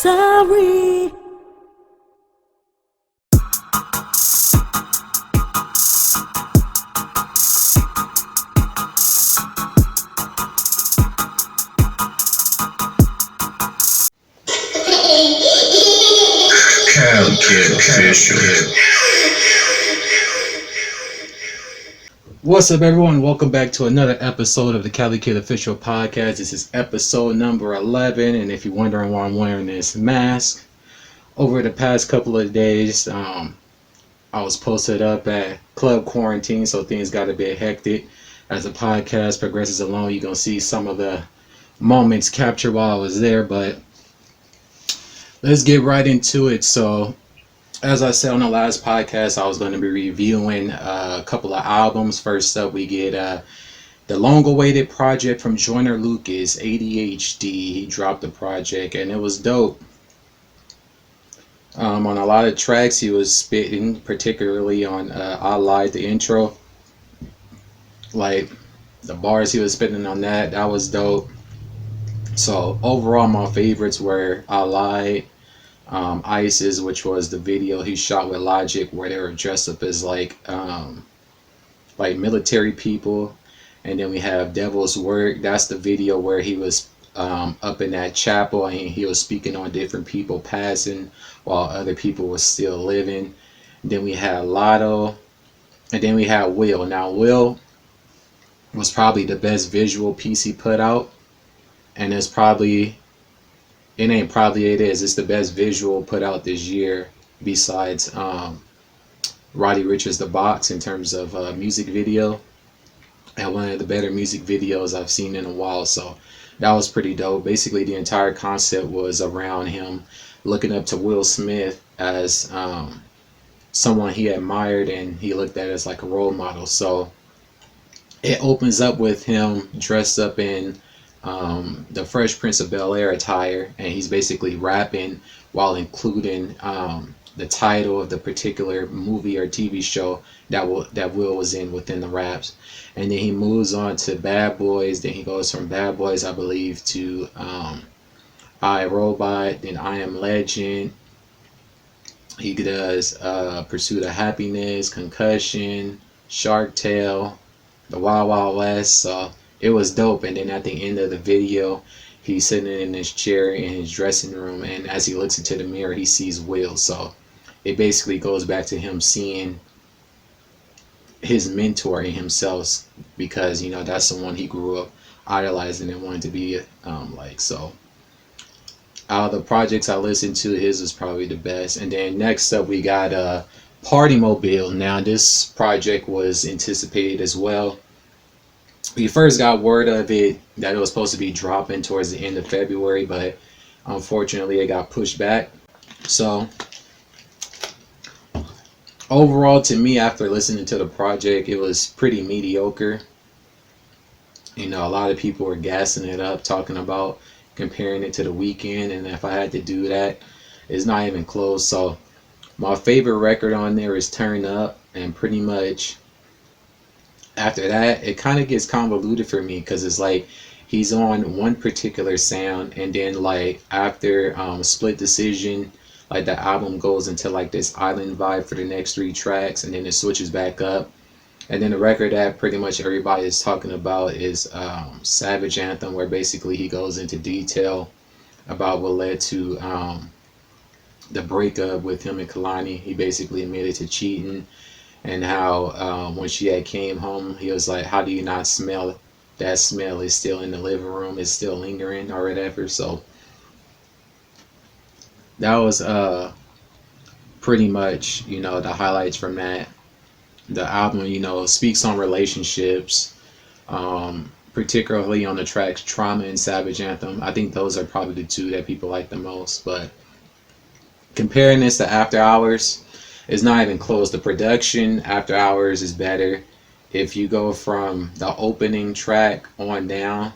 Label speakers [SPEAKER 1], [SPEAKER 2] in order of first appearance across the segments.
[SPEAKER 1] sorry.
[SPEAKER 2] CaliKidOfficial.
[SPEAKER 3] What's up, everyone? Welcome back to another episode of the CaliKidOfficial Podcast. This is episode number 11, and if you're wondering why I'm wearing this mask, over the past couple of days, I was posted up at club quarantine, so things got a bit hectic. As the podcast progresses along, you're going to see some of the moments captured while I was there, but let's get right into it. So, as I said on the last podcast, I was going to be reviewing a couple of albums. First up, we get the long-awaited project from Joyner Lucas, ADHD. He dropped the project, and it was dope. On a lot of tracks, he was spitting, particularly on I Lied, the intro. Like, the bars he was spitting on that was dope. So, overall, my favorites were I Lied, ISIS, which was the video he shot with Logic where they were dressed up as like military people. And then we have Devil's Work. That's the video where he was up in that chapel and he was speaking on different people passing while other people were still living. And then we had Lotto, and then we had Will. Now Will was probably the best visual piece he put out, and it's the best visual put out this year besides Roddy Ricch's The Box in terms of music video, and one of the better music videos I've seen in a while. So that was pretty dope. Basically the entire concept was around him looking up to Will Smith as someone he admired and he looked at as like a role model. So it opens up with him dressed up in the Fresh Prince of Bel-Air attire, and he's basically rapping while including the title of the particular movie or TV show that Will was in within the raps. And then he moves on to Bad Boys. Then he goes from Bad Boys, I believe, to I, Robot, then I Am Legend. He does Pursuit of Happiness, Concussion, Shark Tale, The Wild Wild West. So it was dope. And then at the end of the video, he's sitting in his chair in his dressing room, and as he looks into the mirror, he sees Will. So it basically goes back to him seeing his mentor in himself, because that's someone he grew up idolizing and wanted to be like. So out of the projects I listened to, his was probably the best. And then next up we got Party Mobile. Now this project was anticipated as well. We first got word of it that it was supposed to be dropping towards the end of February, but unfortunately it got pushed back. So overall, to me, after listening to the project, it was pretty mediocre. A lot of people were gassing it up, talking about comparing it to The Weeknd, and if I had to do that, it's not even close. So my favorite record on there is Turn Up, and pretty much after that it kind of gets convoluted for me, because it's like he's on one particular sound, and then like after Split Decision, like the album goes into like this island vibe for the next 3 tracks, and then it switches back up. And then the record that pretty much everybody is talking about is Savage Anthem, where basically he goes into detail about what led to the breakup with him and Kalani. He basically admitted to cheating, and how when she had came home, he was like, how do you not smell that smell is still in the living room, is still lingering or whatever. So that was pretty much the highlights from that. The album speaks on relationships, particularly on the tracks Trauma and Savage Anthem. I think those are probably the 2 that people like the most. But comparing this to After Hours, it's not even close. The production After Hours is better. If you go from the opening track on down,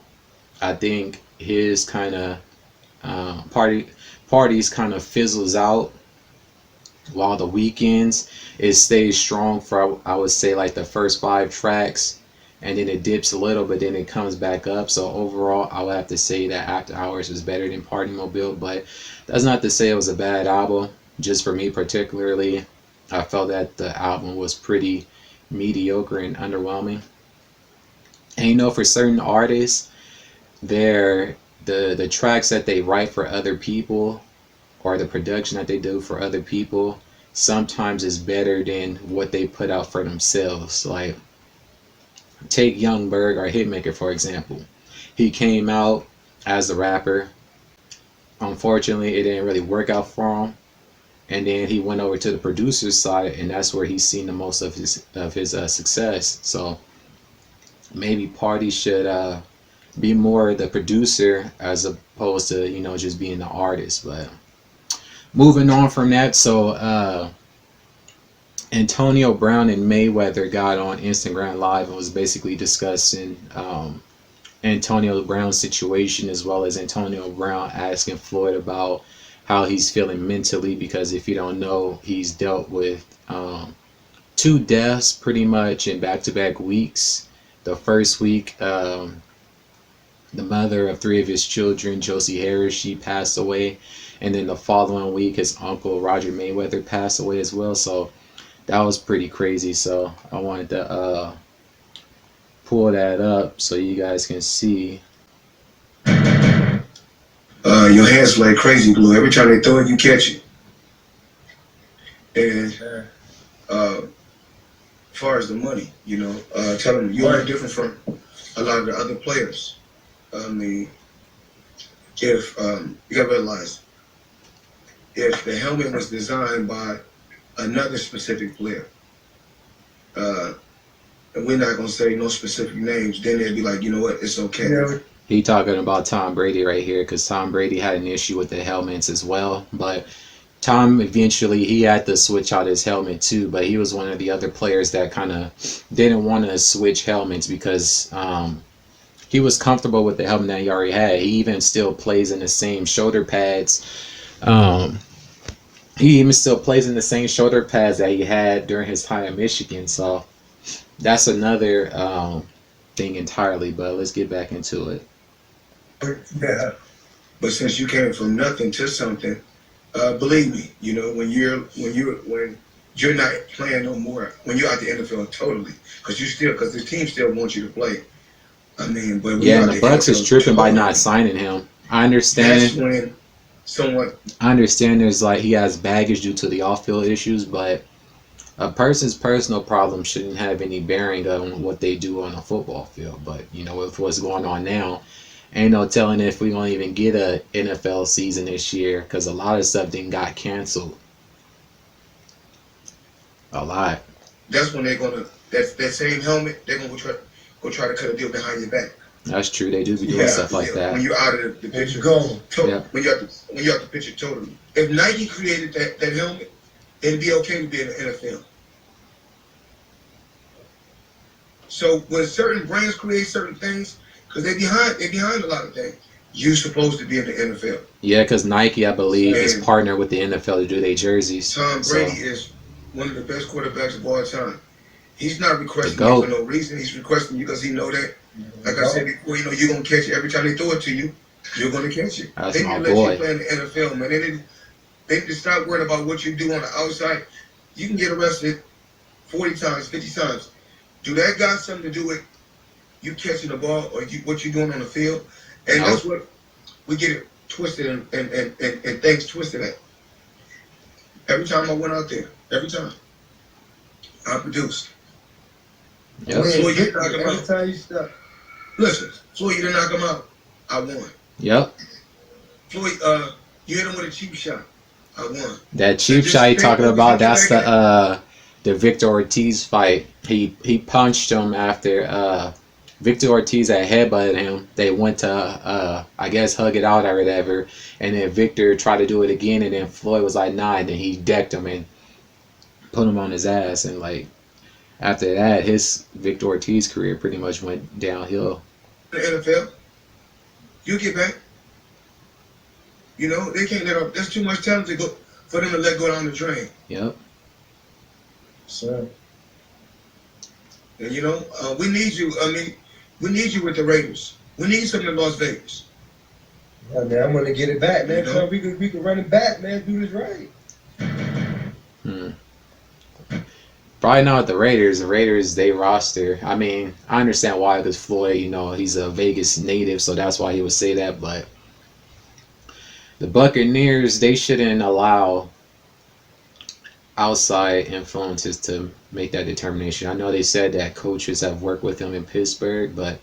[SPEAKER 3] I think his kind of parties kind of fizzles out, while The Weeknd's it stays strong for, I would say, like the first 5 tracks, and then it dips a little, but then it comes back up. So overall, I would have to say that After Hours was better than Party Mobile, but that's not to say it was a bad album. Just for me particularly, I felt that the album was pretty mediocre and underwhelming. And you know, for certain artists, the tracks that they write for other people, or the production that they do for other people, sometimes is better than what they put out for themselves. Like, take Young Berg or Hitmaker for example. He came out as a rapper. Unfortunately, it didn't really work out for him. And then he went over to the producer's side, and that's where he's seen the most of his success. So maybe Party should be more the producer as opposed to, you know, just being the artist. But moving on from that, so Antonio Brown and Mayweather got on Instagram Live and was basically discussing Antonio Brown's situation, as well as Antonio Brown asking Floyd about how he's feeling mentally, because if you don't know, he's dealt with 2 deaths pretty much in back-to-back weeks. The first week, the mother of 3 of his children, Josie Harris, she passed away, and then the following week his uncle Roger Mayweather passed away as well. So that was pretty crazy. So I wanted to pull that up so you guys can see.
[SPEAKER 1] Your hands like crazy glue. Every time they throw it, you catch it. And as far as the money, you know, tell them you are different from a lot of the other players. I mean, if you gotta realize, if the helmet was designed by another specific player, and we're not gonna say no specific names, then they'd be like, you know what, it's okay. Yeah.
[SPEAKER 3] He talking about Tom Brady right here, because Tom Brady had an issue with the helmets as well. But Tom eventually, he had to switch out his helmet too, but he was one of the other players that kind of didn't want to switch helmets because he was comfortable with the helmet that he already had. He even still plays in the same shoulder pads. He even still plays in the same shoulder pads that he had during his time in Michigan. So that's another thing entirely. But let's get back into it.
[SPEAKER 1] Yeah, but since you came from nothing to something, believe me, you know, when you're not playing no more, when you're out the NFL totally, because the team still wants you to play. I mean, but
[SPEAKER 3] yeah, and the Bucks is tripping by not signing him. I understand.
[SPEAKER 1] That's when somewhat.
[SPEAKER 3] I understand there's like he has baggage due to the off-field issues, but a person's personal problem shouldn't have any bearing on what they do on a football field. But you know, with what's going on now, ain't no telling if we gonna even get a NFL season this year, because a lot of stuff then got canceled. A lot.
[SPEAKER 1] That's when they're gonna that same helmet. They're gonna go try to cut a deal behind your back.
[SPEAKER 3] That's true. They do be doing stuff like that.
[SPEAKER 1] When you're out of the picture, when you're out the picture totally. If Nike created that helmet, it'd be okay to be in the NFL. So when certain brands create certain things, because they're behind a lot of things, you're supposed to be in the NFL.
[SPEAKER 3] Yeah, because Nike, I believe, is partnered with the NFL to do their jerseys.
[SPEAKER 1] Tom Brady is one of the best quarterbacks of all time. He's not requesting you for no reason. He's requesting you because he know that, like I said before, you know, you're going to catch it. Every time they throw it to you, you're going to catch it.
[SPEAKER 3] That's
[SPEAKER 1] they
[SPEAKER 3] my
[SPEAKER 1] need to
[SPEAKER 3] boy.
[SPEAKER 1] let you play in the NFL, man. They need to stop worrying about what you do on the outside. You can get arrested 40 times, 50 times. Do that got something to do with you catching the ball or what you're doing on the field? And that's what we get it twisted and things twisted at. Every time I went out there, every time, I produced.
[SPEAKER 3] Yep.
[SPEAKER 1] Floyd, you knock him out. Listen, Floyd, you didn't knock him out. I won.
[SPEAKER 3] Yep.
[SPEAKER 1] Floyd, you hit him with a cheap shot. I won.
[SPEAKER 3] That cheap shot he talking about, that's the Victor Ortiz fight. He punched him after Victor Ortiz had headbutted him. They went to I guess hug it out or whatever, and then Victor tried to do it again, and then Floyd was like, nah, and then he decked him and put him on his ass, and like after that, his Victor Ortiz career pretty much went downhill.
[SPEAKER 1] The NFL, you get back. You know, they can't let up. There's too much talent for them to let go down the drain.
[SPEAKER 3] Yep.
[SPEAKER 1] So, And we need you. I mean, we need you with the Raiders. We need something in Las Vegas.
[SPEAKER 4] Yeah, man, I'm gonna get it back, man.
[SPEAKER 1] You know?
[SPEAKER 4] So we can run it back, man. Do this right.
[SPEAKER 3] Probably not with the Raiders. The Raiders, they roster. I mean, I understand why, because Floyd, he's a Vegas native, so that's why he would say that. But the Buccaneers, they shouldn't allow outside influences to make that determination. I know they said that coaches have worked with him in Pittsburgh, but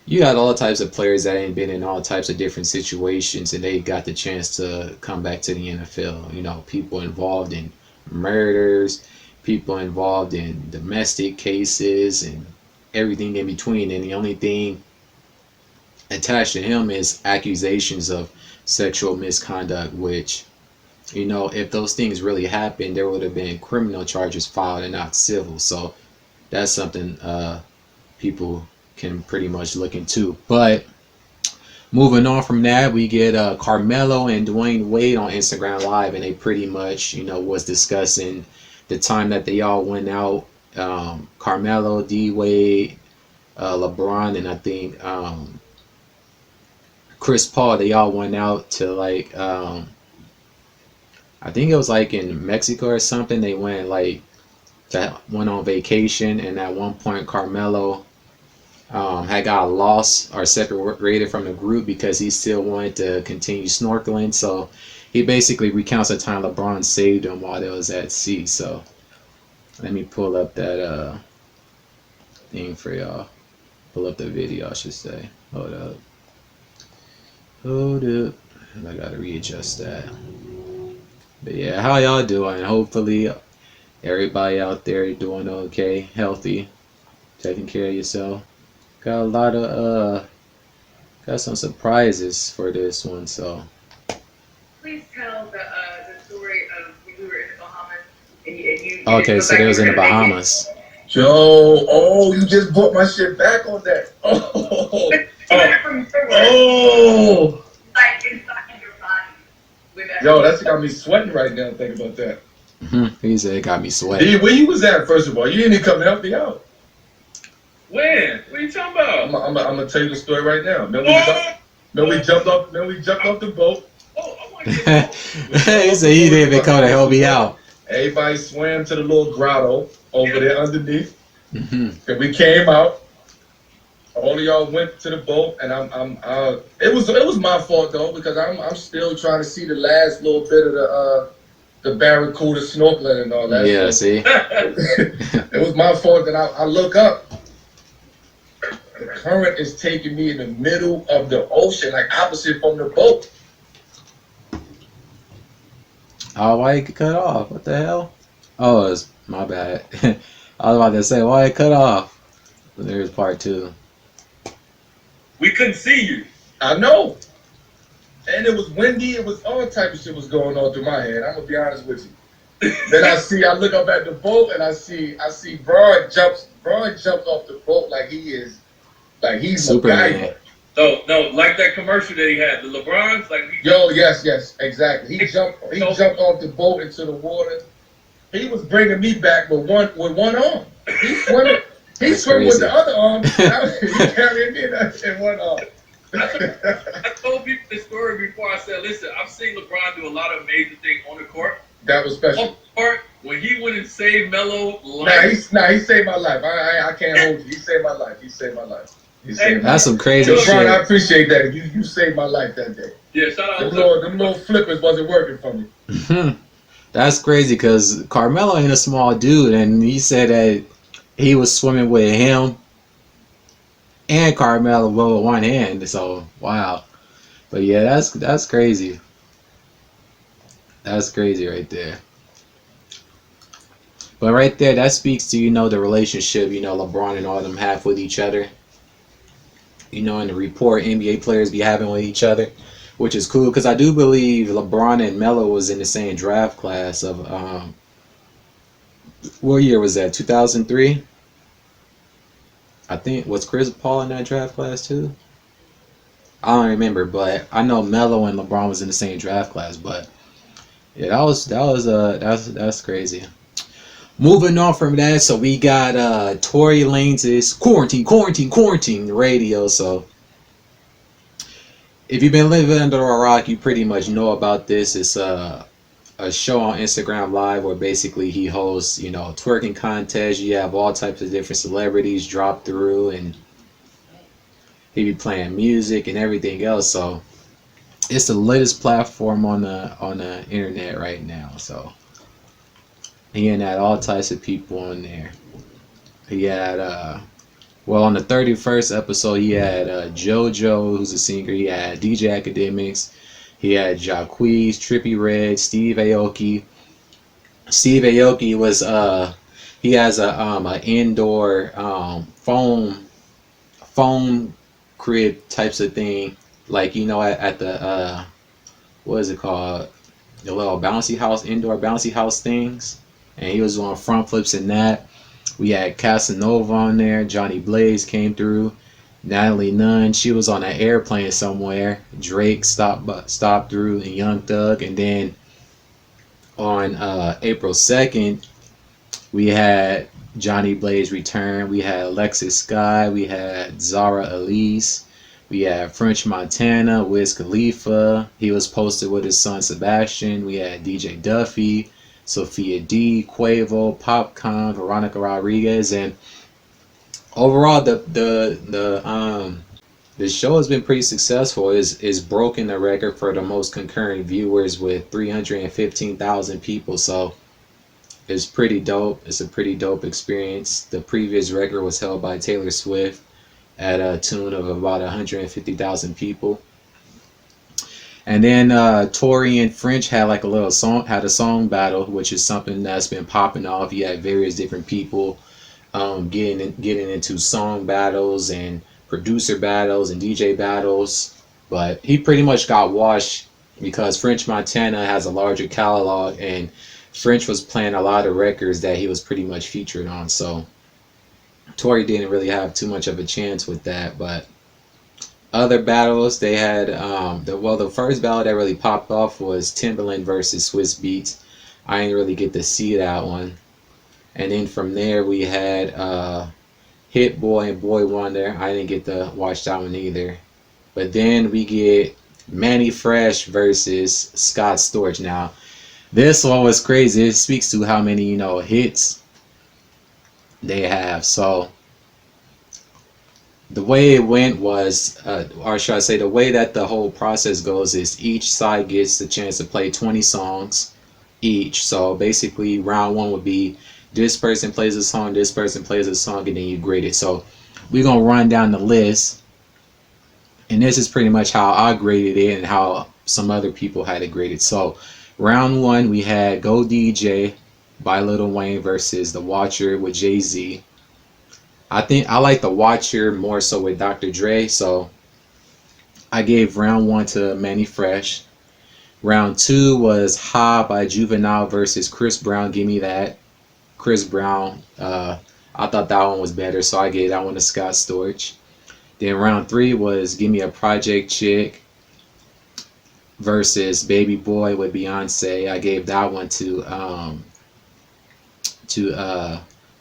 [SPEAKER 3] you got all types of players that ain't been in all types of different situations, and they got the chance to come back to the NFL. People involved in murders, people involved in domestic cases, and everything in between. And the only thing attached to him is accusations of sexual misconduct, which, if those things really happened, there would have been criminal charges filed and not civil. So that's something people can pretty much look into. But moving on from that, we get Carmelo and Dwade on Instagram Live, and they pretty much, was discussing the time that they all went out. Carmelo, D-Wade, LeBron, and I think Chris Paul, they all went out to I think it was in Mexico or something. They went on vacation, and at one point Carmelo had got lost or separated from the group because he still wanted to continue snorkeling. So he basically recounts the time LeBron saved him while they was at sea. So let me pull up that thing for y'all. Pull up the video, I should say. Hold up. I gotta readjust that. But yeah, how y'all doing? Hopefully everybody out there doing okay, healthy, taking care of yourself. Got a lot of got some surprises for this one, so.
[SPEAKER 5] Please tell the story of when we were in the Bahamas and you
[SPEAKER 3] Okay, so they was in the Bahamas.
[SPEAKER 4] Joe, you just brought my shit back on that. Oh,
[SPEAKER 5] like inside your body.
[SPEAKER 4] Yo, that's got me sweating right now thinking about that.
[SPEAKER 3] He said it got me sweating.
[SPEAKER 4] D, where you was at, first of all? You didn't come help me out.
[SPEAKER 6] When? What are you talking about?
[SPEAKER 4] I'm gonna tell you the story right now. Then we jumped off the boat.
[SPEAKER 6] Oh, I want to get
[SPEAKER 3] He said he didn't even come to help me out.
[SPEAKER 4] Everybody swam to the little grotto over there underneath.
[SPEAKER 3] Mm-hmm.
[SPEAKER 4] And we came out. All of y'all went to the boat, and it was my fault though, because I'm still trying to see the last little bit of the barracuda snorkeling and all that.
[SPEAKER 3] Yeah, see.
[SPEAKER 4] It was my fault that I look up. The current is taking me in the middle of the ocean, like opposite from the boat.
[SPEAKER 3] Oh, why you cut off? What the hell? Oh, it's my bad. I was about to say, why it cut off? But there's part 2.
[SPEAKER 6] We couldn't see you.
[SPEAKER 4] I know. And it was windy. It was all type of shit was going on through my head. I'm gonna be honest with you. Then I look up at the boat and I see Braun jumps off the boat like he's
[SPEAKER 3] Superman.
[SPEAKER 6] No, like that commercial that he had, the LeBron's like.
[SPEAKER 4] Yes, exactly. He jumped off the boat into the water. He was bringing me back with one arm. He's swimming with the other arm. He carrying me in one arm.
[SPEAKER 6] I told people this story before. I said, listen, I've seen LeBron do a lot of amazing things on the court.
[SPEAKER 4] That was special.
[SPEAKER 6] On the court, when he went and saved Melo
[SPEAKER 4] life. He saved my life. I can't hold you. He saved my life.
[SPEAKER 3] That's some crazy
[SPEAKER 4] LeBron,
[SPEAKER 3] shit.
[SPEAKER 4] I appreciate that. You saved my life that day.
[SPEAKER 6] Yeah, shout out.
[SPEAKER 4] Them little flippers wasn't working for me.
[SPEAKER 3] That's crazy because Carmelo ain't a small dude, and he said that he was swimming with him and Carmelo with one hand. So wow. But yeah, that's crazy. That's crazy right there. But right there, that speaks to, the relationship, LeBron and all them have with each other. And the rapport NBA players be having with each other, which is cool because I do believe LeBron and Melo was in the same draft class of, what year was that, 2003? I think, was Chris Paul in that draft class too? I don't remember, but I know Melo and LeBron was in the same draft class, but yeah, that's crazy. moving on from that, so we got Tory Lanez's quarantine radio. So if you've been living under a rock, you pretty much know about this. It's a show on Instagram Live where basically he hosts, you know, twerking contests. You have all types of different celebrities drop through, and he be playing music and everything else. So it's the latest platform on the internet right now. So he had all types of people on there. He had well, on the 31st episode, he had JoJo, who's a singer. He had DJ Akademiks. He had Jacquees, Trippie Redd, Steve Aoki. Steve Aoki was he has a indoor foam crib types of thing, like, you know, at the what is it called, the little bouncy house, indoor bouncy house things, and he was doing front flips in that. We had Casanova on there. Johnny Blaze came through. Natalie Nunn, she was on an airplane somewhere. Drake stopped through, and Young Thug. And then on April 2nd, we had Johnny Blaze return. We had Alexis, Skyy. We had Zahra, Elise. We had French Montana, Wiz Khalifa. He was posted with his son Sebastian. We had DJ Duffy, Sophia D, Quavo, Popcaan, Veronica Rodriguez. And overall, the show has been pretty successful. It's broken the record for the most concurrent viewers with 315,000 people. So it's pretty dope. It's a pretty dope experience. The previous record was held by Taylor Swift at a tune of about 150,000 people. And then Tory and French had like a song battle, which is something that's been popping off. You had various different people getting into song battles and producer battles and DJ battles, but he pretty much got washed because French Montana has a larger catalog, and French was playing a lot of records that he was pretty much featured on. So Tory didn't really have too much of a chance with that. But other battles, they had the first battle that really popped off was Timbaland versus Swiss Beats. I didn't really get to see that one. And then from there we had Hit Boy and Boy Wonder. I didn't get to watch that one either. But then we get Manny Fresh versus Scott Storch. Now, this one was crazy. It speaks to how many, you know, hits they have. So the way it went was, or should I say, the way that the whole process goes is each side gets the chance to play 20 songs each. So basically, round one would be this person plays a song, this person plays a song, and then you grade it. So we're going to run down the list. And this is pretty much how I graded it and how some other people had it graded. So round one, we had Go DJ by Lil Wayne versus The Watcher with Jay-Z. I think I like The Watcher more so with Dr. Dre. So I gave round one to Manny Fresh. Round two was Ha by Juvenile versus Chris Brown. Give me that. Chris Brown. I thought that one was better, so I gave that one to Scott Storch. Then round three was Give Me a Project Chick versus Baby Boy with Beyonce. I gave that one to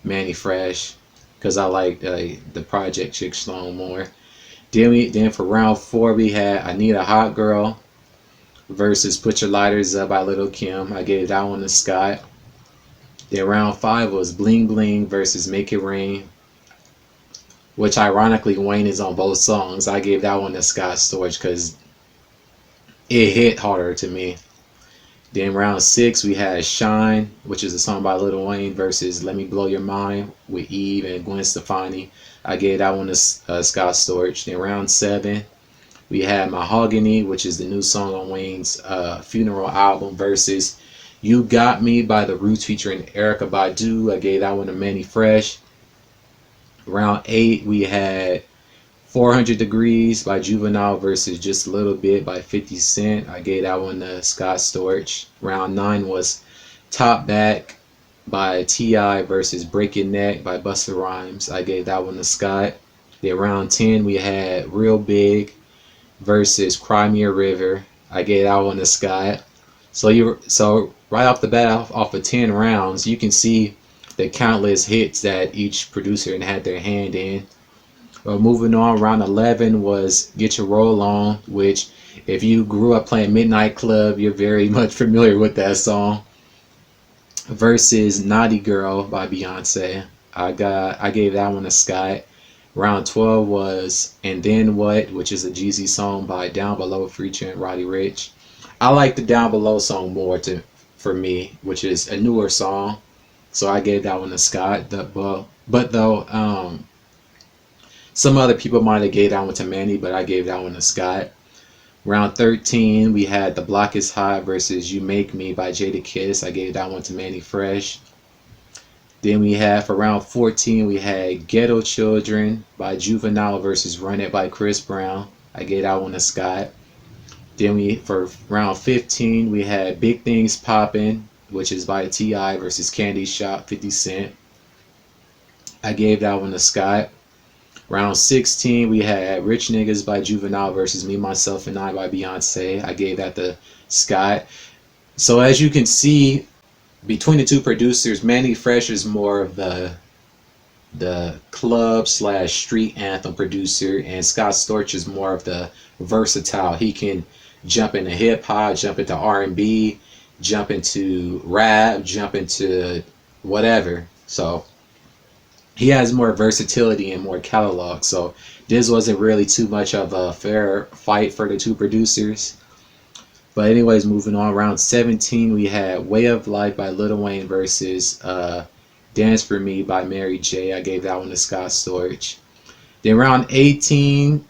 [SPEAKER 3] Manny Fresh because I like the Project Chick song more. Then for round four we had I Need a Hot Girl versus Put Your Lighters Up by Lil' Kim. I gave that one to Scott. Then round five was Bling Bling versus Make It Rain, which ironically Wayne is on both songs. I gave that one to Scott Storch because it hit harder to me. Then round six we had Shine, which is a song by Lil Wayne, versus Let Me Blow Your Mind with Eve and Gwen Stefani. I gave that one to Scott Storch. Then round seven we had Mahogany, which is the new song on Wayne's funeral album, versus You Got Me by The Roots featuring Erykah Badu. I gave that one to Manny Fresh. Round eight we had 400 Degrees by Juvenile versus Just a Little Bit by 50 Cent. I gave that one to Scott Storch. Round nine was Top Back by T.I. versus Break Your Neck by Busta Rhymes. I gave that one to Scott. Then round 10 we had Real Big versus Cry Me a River. I gave that one to Scott. So right off the bat, off of 10 rounds, you can see the countless hits that each producer had their hand in. Moving on, round 11 was Get Your Roll On, which if you grew up playing Midnight Club, you're very much familiar with that song. Versus Naughty Girl by Beyonce. I gave that one a sky. Round 12 was And Then What, which is a Jeezy song by Down Below featuring Roddy Ricch. I like the Down Below song more for me, which is a newer song. So I gave that one a sky. But though some other people might have gave that one to Manny, but I gave that one a sky. Round 13, we had The Block Is Hot versus You Make Me by Jadakiss. I gave that one to Manny Fresh. Then we had, for round 14, we had Ghetto Children by Juvenile versus Run It by Chris Brown. I gave that one a sky. Then for round 15, we had Big Things Poppin', which is by T.I. versus Candy Shop, 50 Cent. I gave that one a sky. Round 16, we had Rich Niggas by Juvenile versus Me, Myself, and I by Beyonce. I gave that the sky. So as you can see, between the two producers, Manny Fresh is more of the club / street anthem producer, and Scott Storch is more of the versatile. He can jump into hip hop, jump into R&B, jump into rap, jump into whatever. So he has more versatility and more catalog. So this wasn't really too much of a fair fight for the two producers. But anyways, moving on, round 17, we had Way of Life by Lil Wayne versus Dance For Me by Mary J. I gave that one to Scott Storch. Then round 18,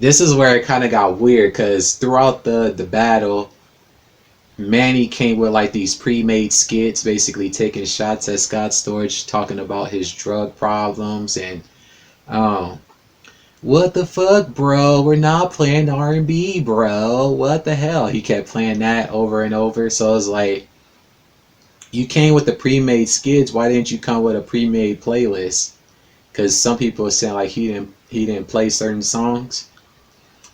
[SPEAKER 3] this is where it kind of got weird, because throughout the battle, Manny came with like these pre-made skits, basically taking shots at Scott Storch, talking about his drug problems and what the fuck, bro? We're not playing R&B, bro. What the hell? He kept playing that over and over. So it's like, you came with the pre-made skits. Why didn't you come with a pre-made playlist? Because some people are saying like he didn't play certain songs.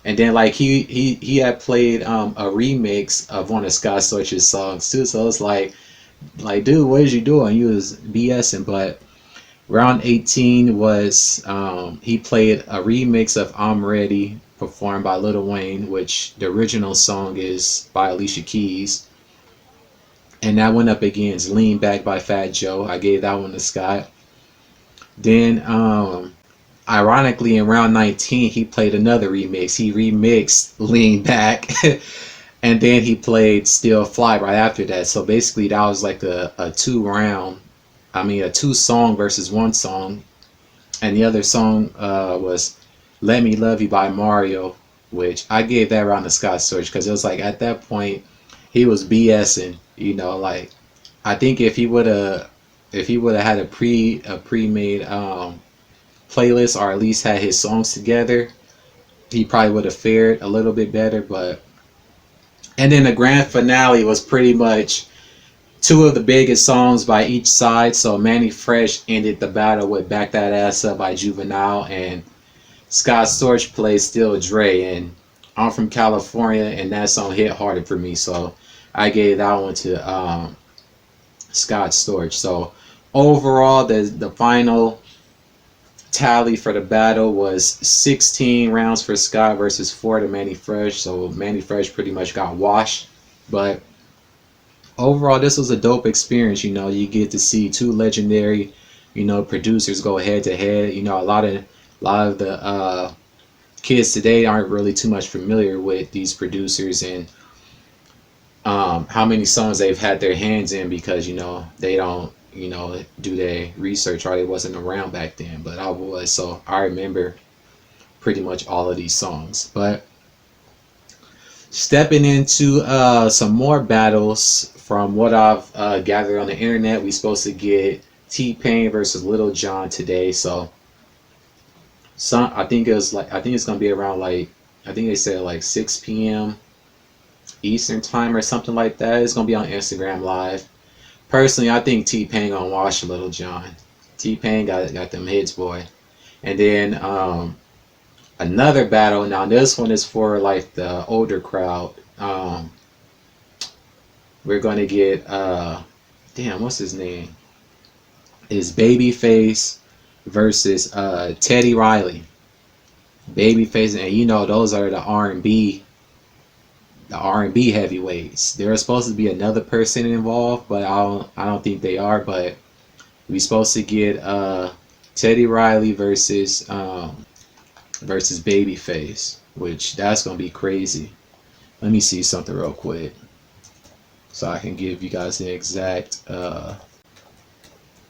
[SPEAKER 3] And then like he had played a remix of one of Scott Storch's songs too. So it's like dude, what is you doing? You was BSing. But round 18 was he played a remix of I'm Ready performed by Lil Wayne, which the original song is by Alicia Keys. And that went up against Lean Back by Fat Joe. I gave that one to Scott. Then ironically, in round 19, he played another remix. He remixed Lean Back, and then he played Still Fly right after that. So basically, that was like a two-song versus one song. And the other song was Let Me Love You by Mario, which I gave that round to Scott Storch, because it was like at that point, he was BSing, you know, like I think if he would have had a pre-made playlist, or at least had his songs together, he probably would have fared a little bit better. But and then the grand finale was pretty much two of the biggest songs by each side. So Manny Fresh ended the battle with Back That Ass Up by Juvenile, and Scott Storch played Still Dre and I'm From California, and that song hit harder for me, so I gave that one to Scott Storch. So overall, the final tally for the battle was 16 rounds for Scott versus 4 to Manny Fresh. So Manny Fresh pretty much got washed. But overall, this was a dope experience. You know, you get to see two legendary, you know, producers go head to head. You know, a lot of the kids today aren't really too much familiar with these producers and how many songs they've had their hands in, because, you know, they don't, you know, do their research, or they wasn't around back then, but I was, so I remember pretty much all of these songs. But stepping into some more battles from what I've gathered on the internet, we supposed to get T-Pain versus Lil Jon today. So I think it's gonna be around, like, I think they said like 6 p.m. Eastern time or something like that. It's gonna be on Instagram Live. Personally, I think T-Pain gonna wash Lil Jon. T-Pain got them hits, boy. And then another battle. Now this one is for like the older crowd. we're gonna get damn, what's his name? Is Babyface versus Teddy Riley. Babyface, and you know those are the R&B heavyweights. There's supposed to be another person involved, but I don't think they are. But we supposed to get Teddy Riley versus Babyface, which that's gonna be crazy. Let me see something real quick so I can give you guys the exact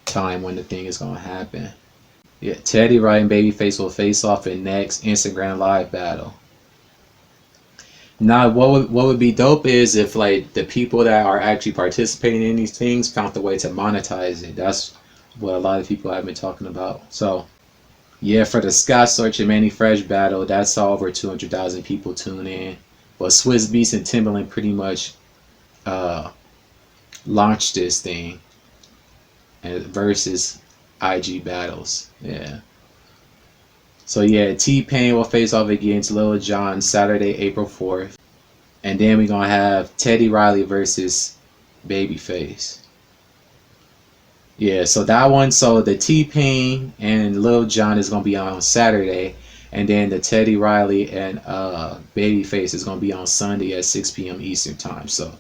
[SPEAKER 3] time when the thing is gonna happen. Yeah, Teddy Riley and Babyface will face off in next Instagram live battle. Now, what would be dope is if like the people that are actually participating in these things found the way to monetize it. That's what a lot of people have been talking about. So, yeah, for the Scott Storch and Manny Fresh battle, that's saw over 200,000 people tune in. But Swiss Beats and Timbaland pretty much launched this thing and versus IG battles. Yeah. So yeah, T-Pain will face off against Lil Jon Saturday, April 4th. And then we're gonna have Teddy Riley versus Babyface. Yeah, so that one, so the T-Pain and Lil Jon is gonna be on Saturday, and then the Teddy Riley and Babyface is gonna be on Sunday at 6 p.m. Eastern time. So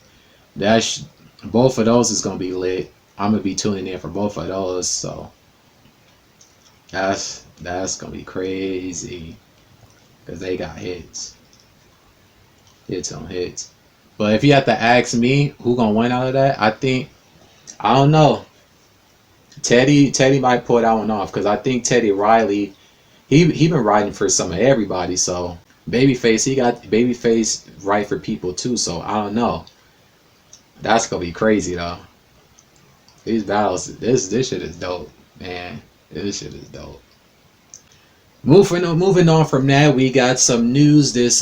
[SPEAKER 3] that's both of those is gonna be lit. I'm gonna be tuning in for both of those. So that's gonna be crazy because they got hits on hits. But if you have to ask me who gonna win out of that, I don't know. Teddy might pull that one off because I think Teddy Riley, he been riding for some of everybody. So Babyface, he got Babyface right for people too. So I don't know. That's gonna be crazy though. These battles, this shit is dope, man. This shit is dope. Moving on from that, we got some news this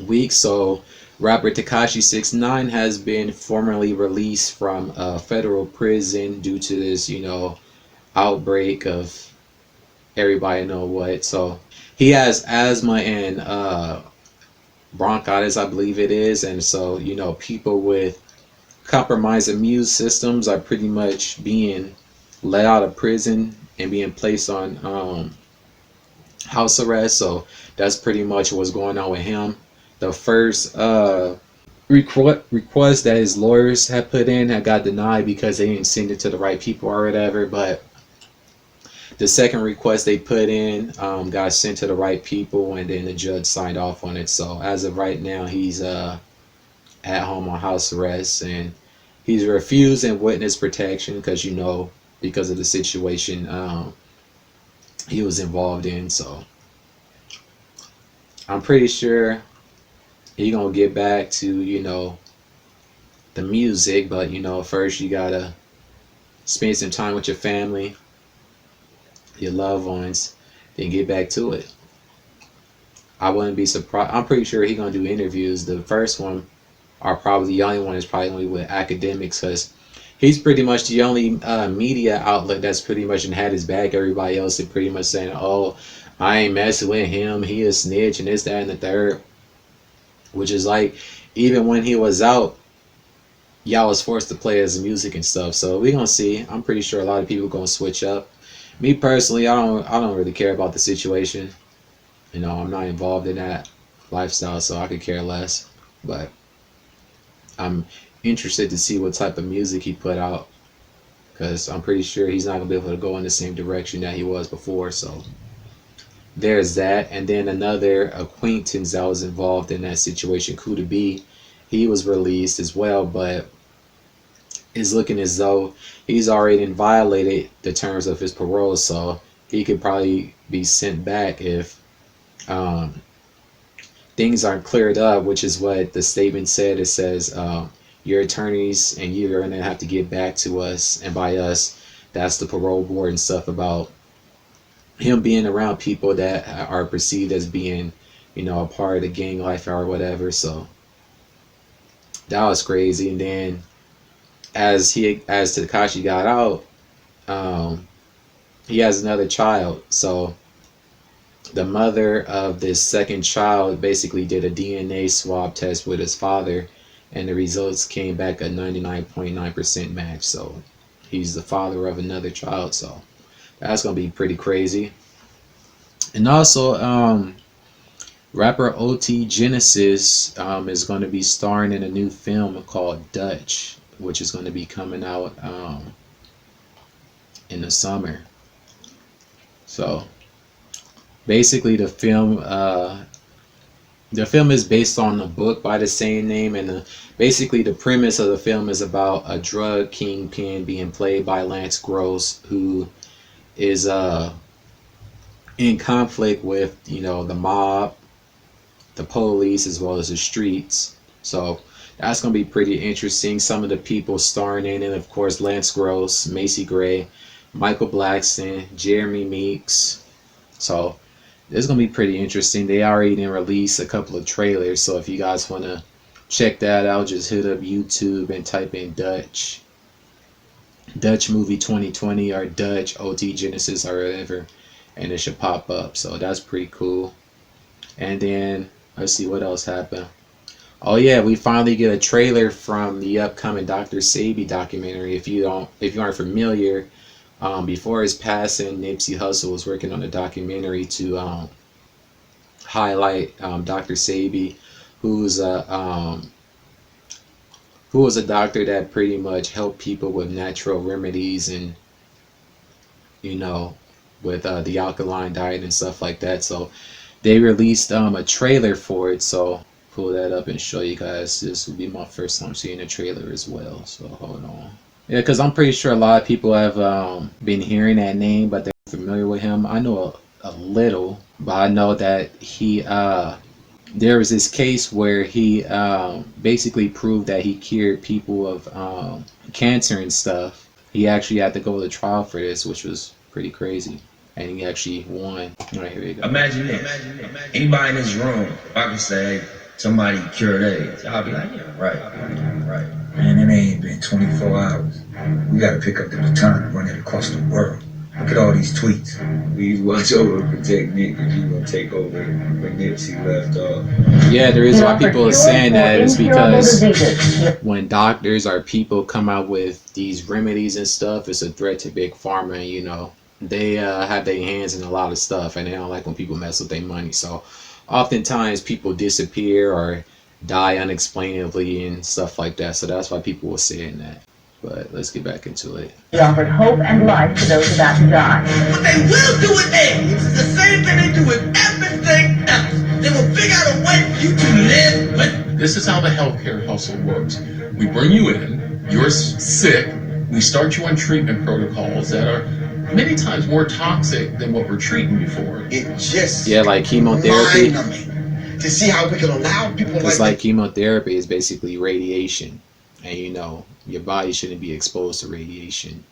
[SPEAKER 3] week. So rapper Tekashi 6ix9ine has been formally released from federal prison due to this, outbreak of everybody know what. So he has asthma and bronchitis, I believe it is, and so people with compromised immune systems are pretty much being let out of prison and being placed on house arrest. So that's pretty much what's going on with him. The first request that his lawyers had put in had got denied because they didn't send it to the right people or whatever, but the second request they put in got sent to the right people, and then the judge signed off on it. So as of right now, he's at home on house arrest, and he's refusing witness protection because of the situation he was involved in. So I'm pretty sure he's gonna get back to the music, but first you gotta spend some time with your family, your loved ones, then get back to it. I wouldn't be surprised. I'm pretty sure he's gonna do interviews. The first one, or probably the only one, is probably gonna be with Akademiks, because he's pretty much the only media outlet that's pretty much had his back. Everybody else is pretty much saying, "Oh, I ain't messing with him. He is snitch and this, that, and the third." Which is like, even when he was out, y'all was forced to play his music and stuff. So we gonna see. I'm pretty sure a lot of people gonna switch up. Me personally, I don't really care about the situation. I'm not involved in that lifestyle, so I could care less. But I'm interested to see what type of music he put out, because I'm pretty sure he's not gonna be able to go in the same direction that he was before. So there's that. And then another acquaintance that was involved in that situation, Kuda B, he was released as well, but it's looking as though he's already violated the terms of his parole, so he could probably be sent back if things aren't cleared up, which is what the statement said. It says your attorneys and you are going to have to get back to us, and by us, that's the parole board and stuff, about him being around people that are perceived as being a part of the gang life or whatever. So that was crazy. And then as Tekashi got out, he has another child. So the mother of this second child basically did a DNA swab test with his father, and the results came back a 99.9% match. So he's the father of another child. So that's gonna be pretty crazy. And also, rapper OT Genasis is going to be starring in a new film called Dutch, which is going to be coming out in the summer. So basically, the film is based on a book by the same name, and basically the premise of the film is about a drug kingpin being played by Lance Gross, who is in conflict with, you know, the mob, the police, as well as the streets. So that's going to be pretty interesting. Some of the people starring in it, of course, Lance Gross, Macy Gray, Michael Blackson, Jeremy Meeks. So it's going to be pretty interesting. They already didn't release a couple of trailers, so if you guys want to check that out, just hit up YouTube and type in Dutch movie 2020 or Dutch OT Genasis or whatever, and it should pop up. So that's pretty cool. And then let's see what else happened. Oh yeah, we finally get a trailer from the upcoming Dr. Sebi documentary. If you aren't familiar, before his passing, Nipsey Hussle was working on a documentary to highlight Dr. Sebi, who was a doctor that pretty much helped people with natural remedies and, you know, with the alkaline diet and stuff like that. So they released a trailer for it. So pull that up and show you guys. This will be my first time seeing a trailer as well. So hold on. Yeah, because I'm pretty sure a lot of people have been hearing that name, but they're familiar with him. I know a little, but I know that he there was this case where he basically proved that he cured people of cancer and stuff. He actually had to go to trial for this, which was pretty crazy. And he actually won. All right, here we go.
[SPEAKER 7] Imagine this. Anybody in this room, if I could say somebody cured AIDS, I'll be like, yeah, right. Man, it ain't been 24 hours. We gotta pick up the baton and run it across the world. Look at all these tweets.
[SPEAKER 8] Please watch over and protect Nick, because you're gonna take over when Nipsey left off.
[SPEAKER 3] Yeah, the reason why people are saying that is because when doctors or people come out with these remedies and stuff, it's a threat to Big Pharma, and, you know, they have their hands in a lot of stuff, and they don't like when people mess with their money. So oftentimes people disappear or die unexplainably and stuff like that. So that's why people were saying that. But let's get back into it.
[SPEAKER 9] He offered hope and life to those about to die.
[SPEAKER 10] What they will do with AIDS is the same thing they do with everything else. They will figure out a way for you to live with.
[SPEAKER 11] This is how the healthcare hustle works. We bring you in, you're sick, we start you on treatment protocols that are many times more toxic than what we're treating you for.
[SPEAKER 10] It just
[SPEAKER 3] like chemotherapy.
[SPEAKER 10] To see how we can allow people
[SPEAKER 3] like chemotherapy is basically radiation, and, you know, your body shouldn't be exposed to radiation.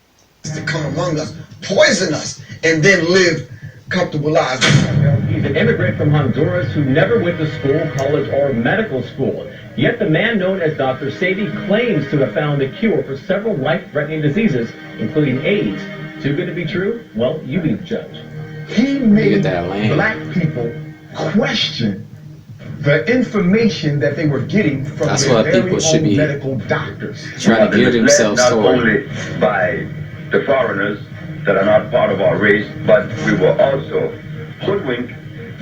[SPEAKER 10] To come among us, poison us, and then live comfortable lives.
[SPEAKER 12] He's an immigrant from Honduras who never went to school, college, or medical school. Yet the man known as Dr. Sebi claims to have found a cure for several life-threatening diseases, including AIDS. Too good to be true? Well, you be the judge.
[SPEAKER 13] He made black people question the information that they were getting from their very own medical doctors.
[SPEAKER 3] Trying to gear themselves
[SPEAKER 14] not
[SPEAKER 3] toward.
[SPEAKER 14] only by the foreigners that are not part of our race, but we were also hoodwinked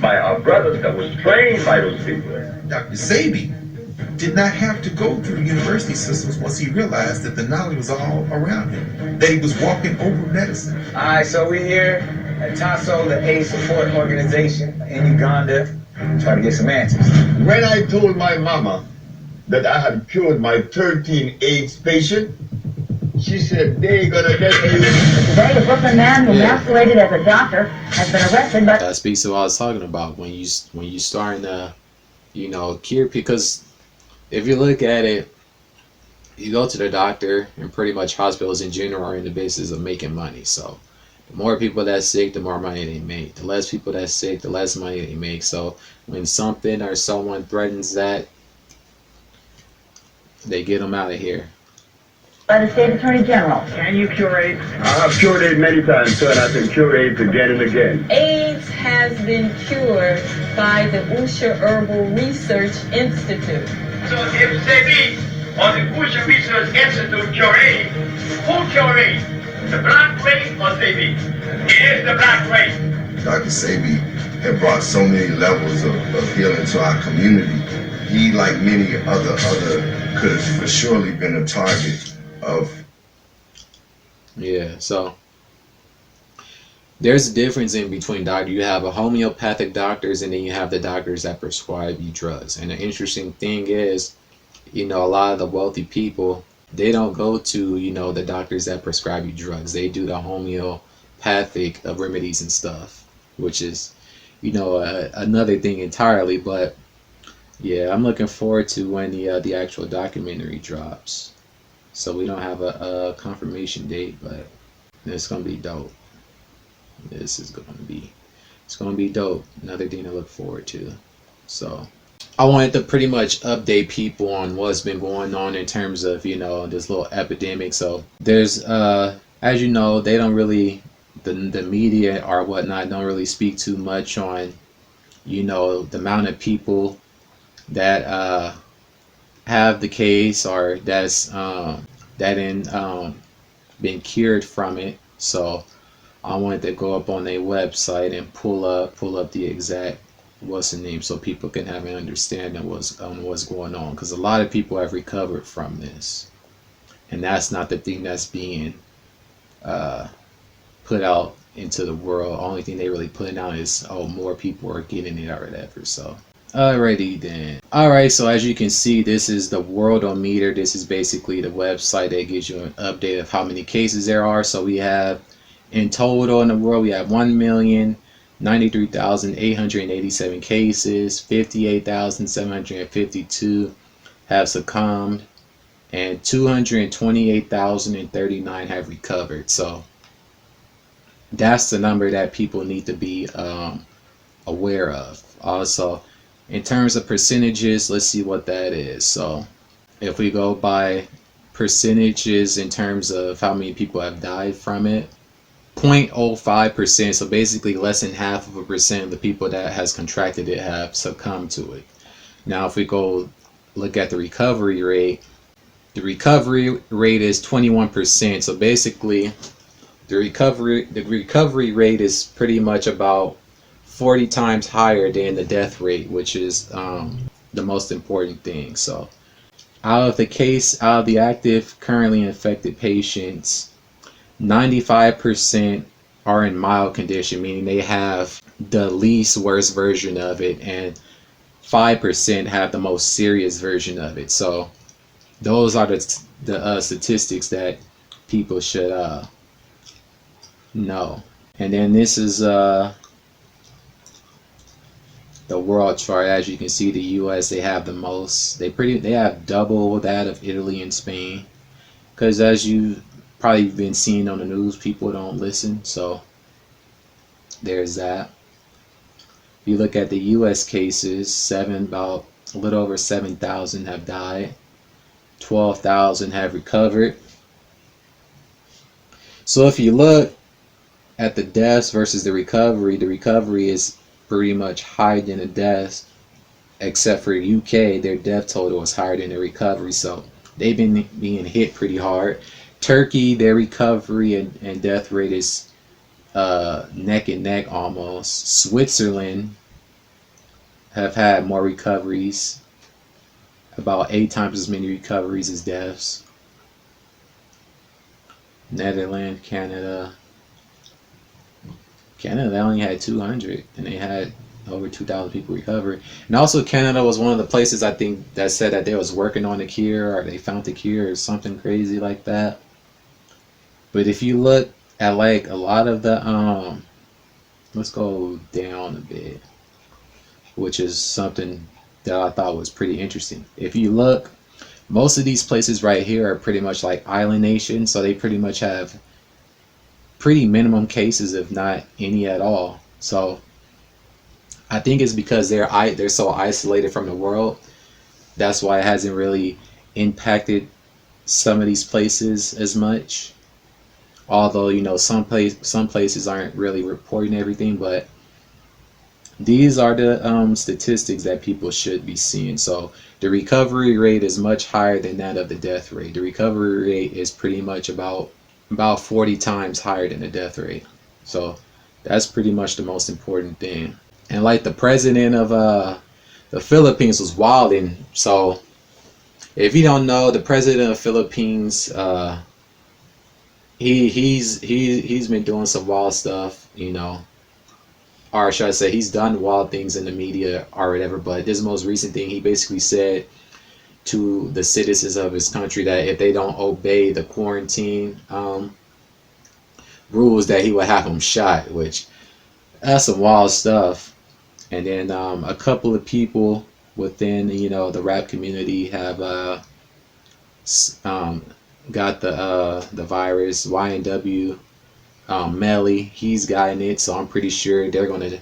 [SPEAKER 14] by our brothers that was trained by those people.
[SPEAKER 15] Dr. Sebi did not have to go through the university systems once he realized that the knowledge was all around him, that he was walking over medicine.
[SPEAKER 16] All right, so we're here at TASO, the AIDS support organization in Uganda, trying to get some answers.
[SPEAKER 13] When I told my mama that I had cured my 13 AIDS patient, she said, they're gonna get you.
[SPEAKER 9] Today, a Brooklyn man who masqueraded as a doctor has been arrested. But
[SPEAKER 3] that speaks to what I was talking about when you starting to, you know, cure, because if you look at it, you go to the doctor, and pretty much hospitals in general are in the business of making money. So the more people that's sick, the more money they make. The less people that's sick, the less money they make. So when something or someone threatens that, they get them out of here.
[SPEAKER 9] By the state attorney general.
[SPEAKER 14] Can you cure AIDS? I have cured AIDS many times, sir, and I can cure AIDS again and again.
[SPEAKER 17] AIDS has been cured by the Usher Herbal Research Institute.
[SPEAKER 10] So if Sebi
[SPEAKER 14] of the Bush Research Institute curate. Who curates? The black race or sebi? It is the black race.
[SPEAKER 2] Dr. Sebi had brought so many levels of healing to our community. He, like many other could have for surely been a target of.
[SPEAKER 3] Yeah, so there's a difference in between doctors. You have a homeopathic doctors, and then you have the doctors that prescribe you drugs. And the interesting thing is, you know, a lot of the wealthy people, they don't go to, you know, the doctors that prescribe you drugs. They do the homeopathic remedies and stuff, which is, you know, another thing entirely. But yeah, I'm looking forward to when the actual documentary drops. So we don't have a confirmation date, but it's gonna be dope. It's gonna be dope. Another thing to look forward to. So I wanted to pretty much update people on what's been going on in terms of, you know, this little epidemic. So there's as you know, they don't really, the media or whatnot don't really speak too much on, you know, the amount of people that have the case or that's been cured from it. So I wanted to go up on their website and pull up the exact what's the name, so people can have an understanding what's going on, because a lot of people have recovered from this, and that's not the thing that's being put out into the world. Only thing they really putting out is, oh, more people are getting it or whatever. So alrighty then. Alright, so as you can see, this is the worldometer. This is basically the website that gives you an update of how many cases there are. So we have, in total in the world, we have 1,093,887 cases, 58,752 have succumbed, and 228,039 have recovered. So that's the number that people need to be aware of. Also, in terms of percentages, let's see what that is. So if we go by percentages in terms of how many people have died from it, 0.05%, so basically less than 0.5% of the people that has contracted it have succumbed to it. Now if we go look at the recovery rate is 21%. So basically the recovery rate is pretty much about 40 times higher than the death rate, which is the most important thing. So out of the active currently infected patients, 95% are in mild condition, meaning they have the least worst version of it, and 5% have the most serious version of it. So those are the statistics that people should know. And then this is the world chart. As you can see, the US, they have the most. They have double that of Italy and Spain, because as you probably been seeing on the news, people don't listen. So there's that. If you look at the US cases, about a little over 7,000 have died, 12,000 have recovered. So if you look at the deaths versus the recovery is pretty much higher than the deaths, except for UK. Their death total is higher than the recovery, so they've been being hit pretty hard. Turkey, their recovery and death rate is neck and neck almost. Switzerland have had more recoveries, about 8 times as many recoveries as deaths. Netherlands, Canada, they only had 200, and they had over 2,000 people recover. And also Canada was one of the places, I think, that said that they was working on the cure, or they found the cure or something crazy like that. But if you look at like a lot of the let's go down a bit, which is something that I thought was pretty interesting. If you look, most of these places right here are pretty much like island nations, so they pretty much have pretty minimum cases, if not any at all. So I think it's because they're so isolated from the world. That's why it hasn't really impacted some of these places as much. Although, you know, some places aren't really reporting everything, but these are the statistics that people should be seeing. So the recovery rate is much higher than that of the death rate. The recovery rate is pretty much about 40 times higher than the death rate. So that's pretty much the most important thing. And like the president of the Philippines was wilding. So if you don't know, the president of Philippines, he's been doing some wild stuff, you know, or should I say he's done wild things in the media or whatever. But this most recent thing, he basically said to the citizens of his country that if they don't obey the quarantine rules, that he would have them shot, which that's some wild stuff. And then a couple of people within, you know, the rap community have got the virus. YNW, Melly, he's gotten it, so I'm pretty sure they're going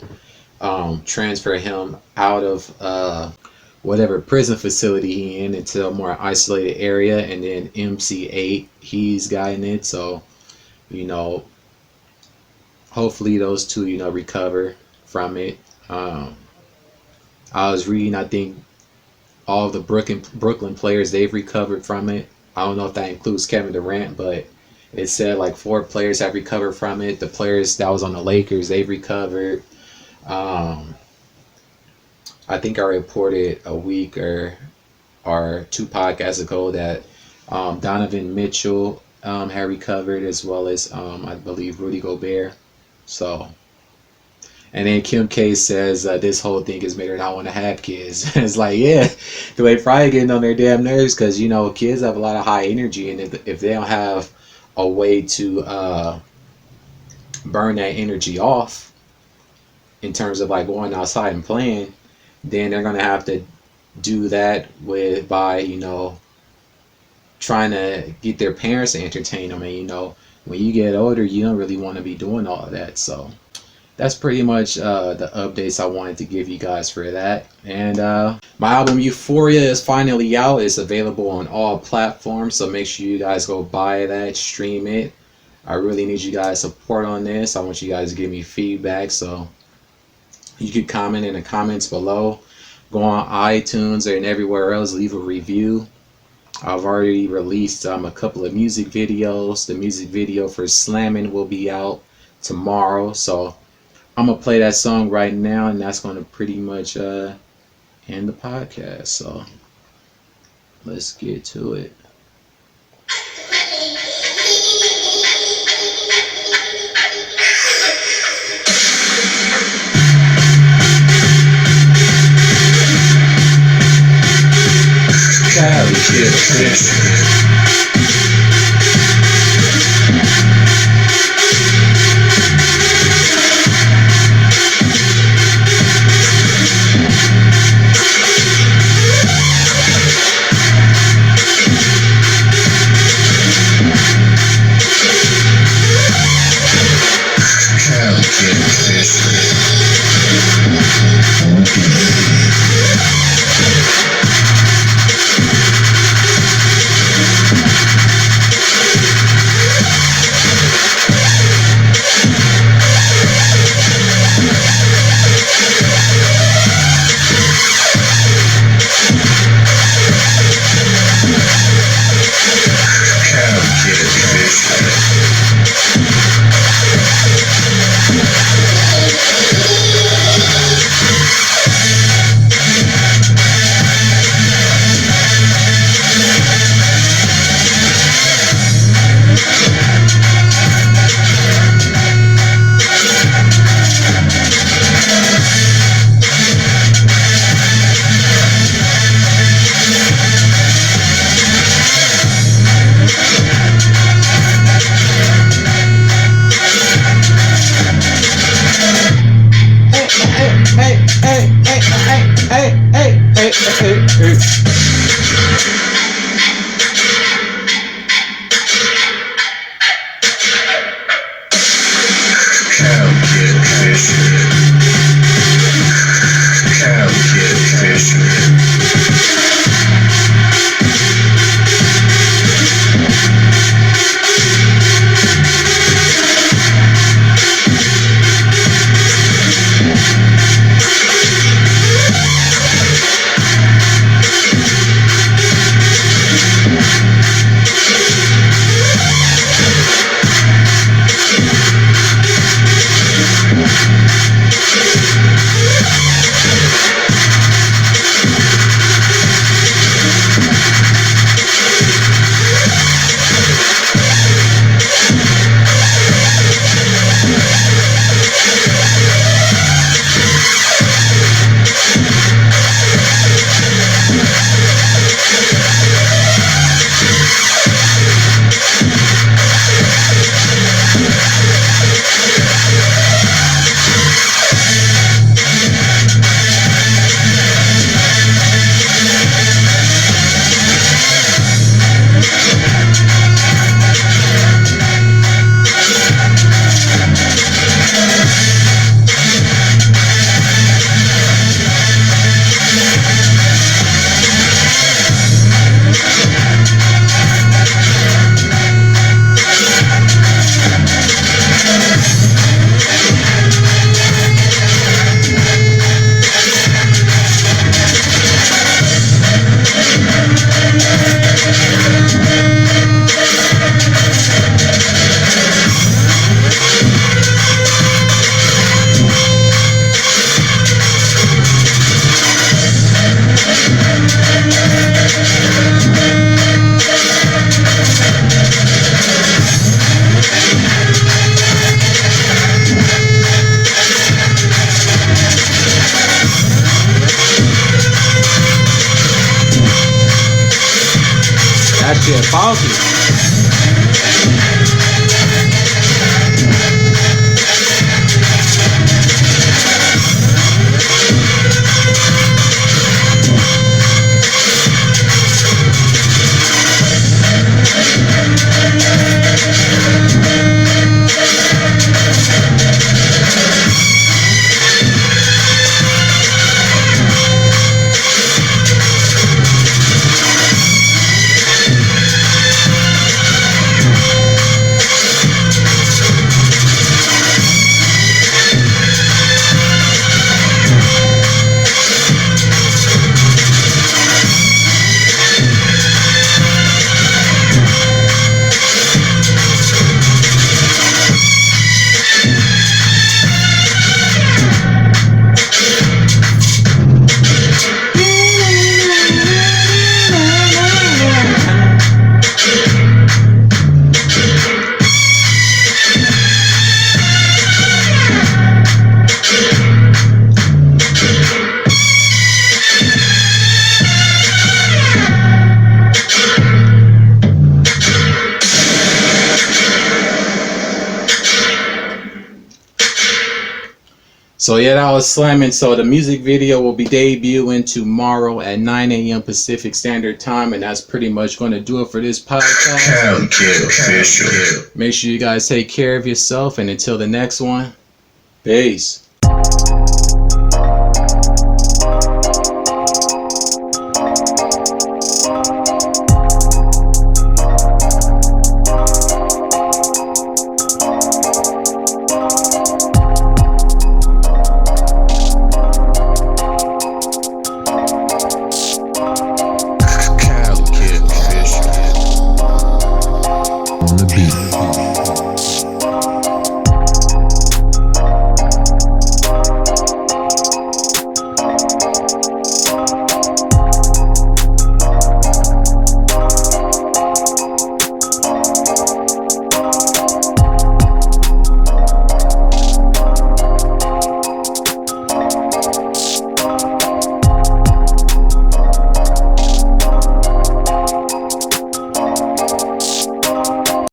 [SPEAKER 3] to transfer him out of whatever prison facility he in into a more isolated area. And then MC8, he's gotten it, so, you know, hopefully those two, you know, recover from it. I was reading, I think all of the Brooklyn players, they've recovered from it. I don't know if that includes Kevin Durant, but it said like 4 players have recovered from it. The players that was on the Lakers, they've recovered. I think I reported a week or 2 podcasts ago that Donovan Mitchell had recovered, as well as I believe Rudy Gobert. So, and then Kim K says this whole thing has made her not want to have kids. It's like, yeah, they probably getting on their damn nerves, because, you know, kids have a lot of high energy, and if they don't have a way to burn that energy off in terms of like going outside and playing, then they're gonna have to do that by, you know, trying to get their parents to entertain them. And, you know, when you get older, you don't really want to be doing all of that. So that's pretty much the updates I wanted to give you guys for that. And my album Euphoria is finally out. It's available on all platforms, so make sure you guys go buy that, stream it. I really need you guys' support on this. I want you guys to give me feedback, so you can comment in the comments below. Go on iTunes and everywhere else, leave a review. I've already released a couple of music videos. The music video for Slammin' will be out tomorrow, so I'm gonna play that song right now, and that's gonna pretty much end the podcast. So let's get to it. That shit funky. So yeah, that was slamming. So the music video will be debuting tomorrow at 9 a.m. Pacific Standard Time, and that's pretty much going to do it for this podcast.
[SPEAKER 2] CaliKidOfficial.
[SPEAKER 3] Make sure you guys take care of yourself, and until the next one, peace.